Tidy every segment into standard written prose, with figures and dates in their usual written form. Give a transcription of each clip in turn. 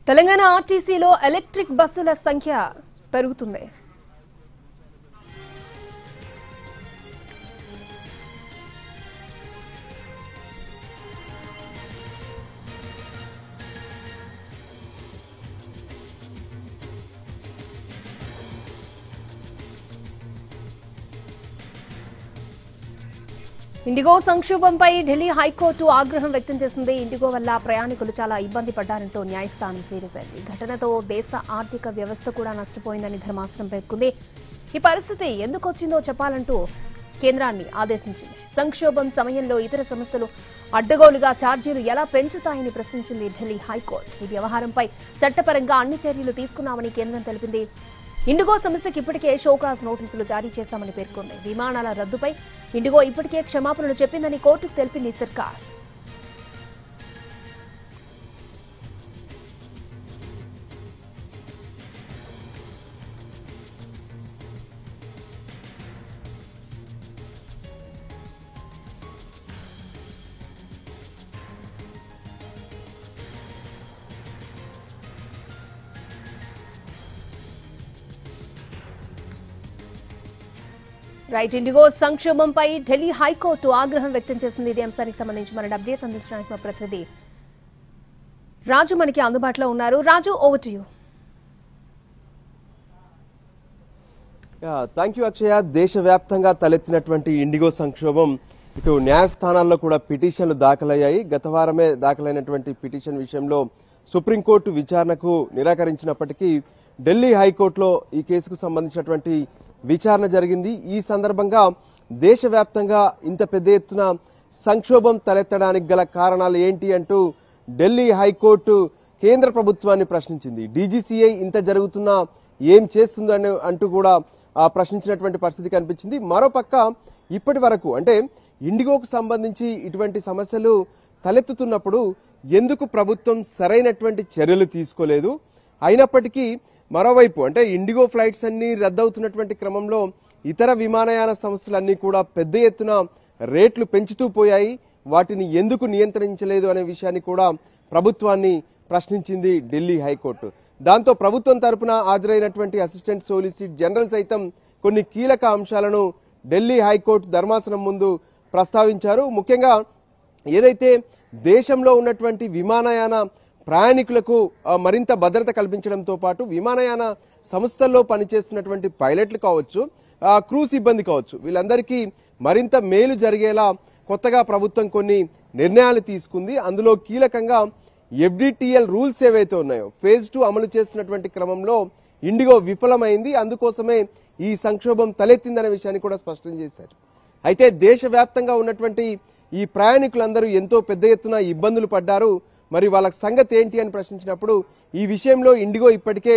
తెలంగాణ ఆర్టీసీలో ఎలక్ట్రిక్ బస్సుల సంఖ్య పెరుగుతుంది. ఇండిగో సంక్షోభంపై ఢిల్లీ హైకోర్టు ఆగ్రహం వ్యక్తం చేసింది. ఇండిగో వల్ల ప్రయాణికులు చాలా ఇబ్బంది పడ్డారంటూ న్యాయస్థానం సీరియస్ అయింది. ఘటనతో దేశ ఆర్థిక వ్యవస్థ కూడా నష్టపోయిందని ధర్మాసనం పేర్కొంది. ఈ పరిస్థితి ఎందుకు వచ్చిందో చెప్పాలంటూ కేంద్రాన్ని ఆదేశించింది. సంక్షోభం సమయంలో ఇతర సంస్థలు అడ్డగోలుగా ఛార్జీలు ఎలా పెంచుతాయని ప్రశ్నించింది ఢిల్లీ హైకోర్టు. ఈ వ్యవహారంపై చట్టపరంగా అన్ని చర్యలు తీసుకున్నామని కేంద్రం తెలిపింది. ఇండిగో సంస్థకి ఇప్పటికే షోకాజ్ నోటీసులు జారీ చేశామని పేర్కొంది. విమానాల రద్దుపై ఇండిగో ఇప్పటికే క్షమాపణలు చెప్పిందని కోర్టుకు తెలిపింది సర్కార్. రైట్, ఇండిగో సంక్షోభంపై ఢిల్లీ హైకోర్టు ఆగ్రహం వ్యక్తం చేసింది. ఇదే అంశానికి సంబంధించి మన అప్డేట్స్ అందించడానికి మా ప్రతినిధి రాజు మనకి అందుబాటులో ఉన్నారు. Raju, over to you. Thank you Akshaya. దేశవ్యాప్తంగా తలెత్తినటువంటి ఇండిగో సంక్షోభం ఇటు న్యాయస్థానాల్లో కూడా పిటిషన్లు దాఖలయ్యాయి. గత వారమే దాఖలైనటువంటి పిటిషన్ విషయంలో సుప్రీంకోర్టు విచారణకు నిరాకరించినప్పటికీ ఢిల్లీ హైకోర్టులో ఈ కేసుకు సంబంధించినటువంటి విచారణ జరిగింది. ఈ సందర్భంగా దేశవ్యాప్తంగా ఇంత పెద్ద ఎత్తున సంక్షోభం తలెత్తడానికి గల కారణాలు ఏంటి అంటూ ఢిల్లీ హైకోర్టు కేంద్ర ప్రభుత్వాన్ని ప్రశ్నించింది. డీజీసీఐ ఇంత జరుగుతున్నా ఏం చేస్తుందని అంటూ కూడా ప్రశ్నించినటువంటి పరిస్థితి కనిపించింది. మరోపక్క ఇప్పటి వరకు అంటే ఇండిగోకు సంబంధించి ఇటువంటి సమస్యలు తలెత్తుతున్నప్పుడు ఎందుకు ప్రభుత్వం సరైనటువంటి చర్యలు తీసుకోలేదు? అయినప్పటికీ మరోవైపు అంటే ఇండిగో ఫ్లైట్స్ అన్ని రద్దవుతున్నటువంటి క్రమంలో ఇతర విమానయాన సంస్థలన్నీ కూడా పెద్ద ఎత్తున రేట్లు పెంచుతూ పోయాయి. వాటిని ఎందుకు నియంత్రించలేదు అనే విషయాన్ని కూడా ప్రభుత్వాన్ని ప్రశ్నించింది ఢిల్లీ హైకోర్టు. దాంతో ప్రభుత్వం తరపున హాజరైనటువంటి అసిస్టెంట్ సోలిసిటర్ జనరల్ సైతం కొన్ని కీలక అంశాలను ఢిల్లీ హైకోర్టు ధర్మాసనం ముందు ప్రస్తావించారు. ముఖ్యంగా ఏదైతే దేశంలో ఉన్నటువంటి విమానయాన ప్రయాణికులకు మరింత భద్రత కల్పించడంతో పాటు విమానయాన సంస్థల్లో పనిచేస్తున్నటువంటి పైలట్లు కావచ్చు, క్రూ సిబ్బంది కావచ్చు, వీళ్ళందరికీ మరింత మేలు జరిగేలా కొత్తగా ప్రభుత్వం కొన్ని నిర్ణయాలు తీసుకుంది. అందులో కీలకంగా FDTL రూల్స్ ఏవైతే ఉన్నాయో ఫేజ్ 2 అమలు చేస్తున్నటువంటి క్రమంలో ఇండిగో విఫలమైంది. అందుకోసమే ఈ సంక్షోభం తలెత్తిందనే విషయాన్ని కూడా స్పష్టం చేశారు. అయితే దేశవ్యాప్తంగా ఉన్నటువంటి ఈ ప్రయాణికులందరూ ఎంతో పెద్ద ఎత్తున ఇబ్బందులు పడ్డారు. మరి వాళ్ళ సంగతి ఏంటి అని ప్రశ్నించినప్పుడు ఈ విషయంలో ఇండిగో ఇప్పటికే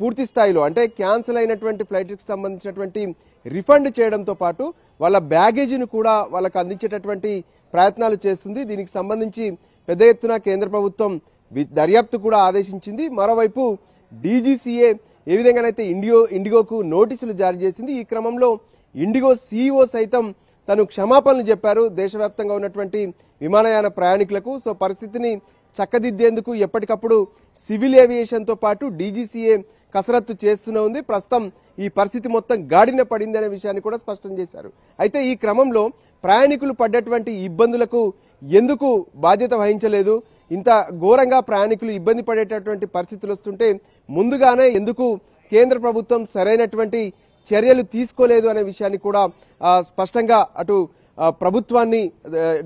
పూర్తి స్థాయిలో అంటే క్యాన్సిల్ అయినటువంటి ఫ్లైట్కి సంబంధించినటువంటి రిఫండ్ చేయడంతో పాటు వాళ్ళ బ్యాగేజీని కూడా వాళ్ళకు అందించేటటువంటి ప్రయత్నాలు చేస్తుంది. దీనికి సంబంధించి పెద్ద ఎత్తున కేంద్ర ప్రభుత్వం దర్యాప్తు కూడా ఆదేశించింది. మరోవైపు డీజీసీఏ ఏ విధంగానైతే ఇండిగోకు నోటీసులు జారీ చేసింది. ఈ క్రమంలో ఇండిగో CEO సైతం తను క్షమాపణలు చెప్పారు దేశవ్యాప్తంగా ఉన్నటువంటి విమానయాన ప్రయాణికులకు. సో పరిస్థితిని చక్కదిద్దేందుకు ఎప్పటికప్పుడు సివిల్ ఏవియేషన్ తో పాటు డీజీసీఏ కసరత్తు చేస్తూనే ఉంది. ప్రస్తుతం ఈ పరిస్థితి మొత్తం గాడిన పడింది అనే విషయాన్ని కూడా స్పష్టం చేశారు. అయితే ఈ క్రమంలో ప్రయాణికులు పడ్డటువంటి ఇబ్బందులకు ఎందుకు బాధ్యత వహించలేదు? ఇంత ఘోరంగా ప్రయాణికులు ఇబ్బంది పడేటటువంటి పరిస్థితులు వస్తుంటే ముందుగానే ఎందుకు కేంద్ర ప్రభుత్వం సరైనటువంటి చర్యలు తీసుకోలేదు అనే విషయాన్ని కూడా స్పష్టంగా అటు ప్రభుత్వాన్ని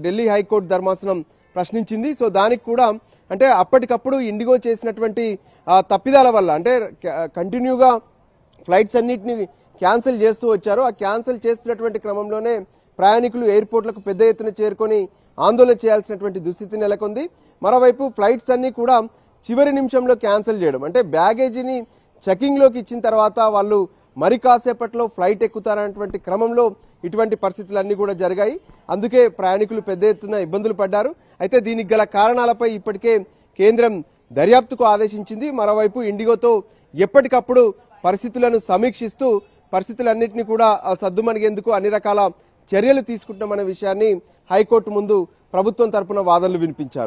ఢిల్లీ హైకోర్టు ధర్మాసనం ప్రశ్నించింది. సో దానికి కూడా అంటే అప్పటికప్పుడు ఇండిగో చేసినటువంటి తప్పిదాల వల్ల అంటే కంటిన్యూగా ఫ్లైట్స్ అన్నిటిని క్యాన్సిల్ చేస్తూ వచ్చారు. ఆ క్యాన్సిల్ చేస్తున్నటువంటి క్రమంలోనే ప్రయాణికులు ఎయిర్పోర్ట్లకు పెద్ద ఎత్తున చేరుకొని ఆందోళన చేయాల్సినటువంటి దుస్థితి నెలకొంది. మరోవైపు ఫ్లైట్స్ అన్ని కూడా చివరి నిమిషంలో క్యాన్సిల్ చేయడం అంటే బ్యాగేజీని చెకింగ్ లోకి ఇచ్చిన తర్వాత వాళ్ళు మరి కాసేపట్లో ఫ్లైట్ ఎక్కుతారనేటువంటి క్రమంలో ఇటువంటి పరిస్థితులన్నీ కూడా జరిగాయి. అందుకే ప్రయాణికులు పెద్ద ఎత్తున ఇబ్బందులు పడ్డారు. అయితే దీనికి గల కారణాలపై ఇప్పటికే కేంద్రం దర్యాప్తుకు ఆదేశించింది. మరోవైపు ఇండిగోతో ఎప్పటికప్పుడు పరిస్థితులను సమీక్షిస్తూ పరిస్థితులన్నింటినీ కూడా సద్దుమణిగేందుకు అన్ని రకాల చర్యలు తీసుకుంటున్నామనే విషయాన్ని హైకోర్టు ముందు ప్రభుత్వం తరపున వాదనలు వినిపించారు.